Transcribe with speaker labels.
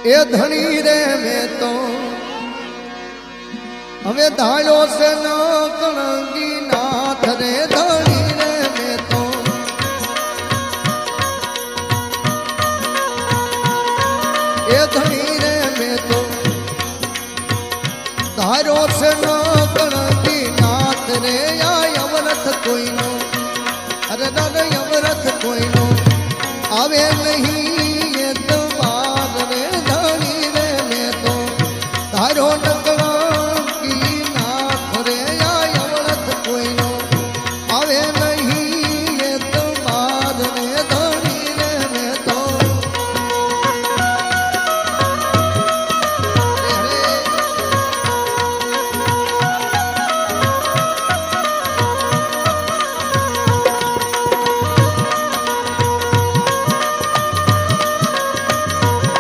Speaker 1: એ ધણી રે મેં તો હવે ધાળ્યો છે ન કણગી નાથ રે ધણી રે મેં તો એ ધણી રે મેં તો ધાર્યો છે ન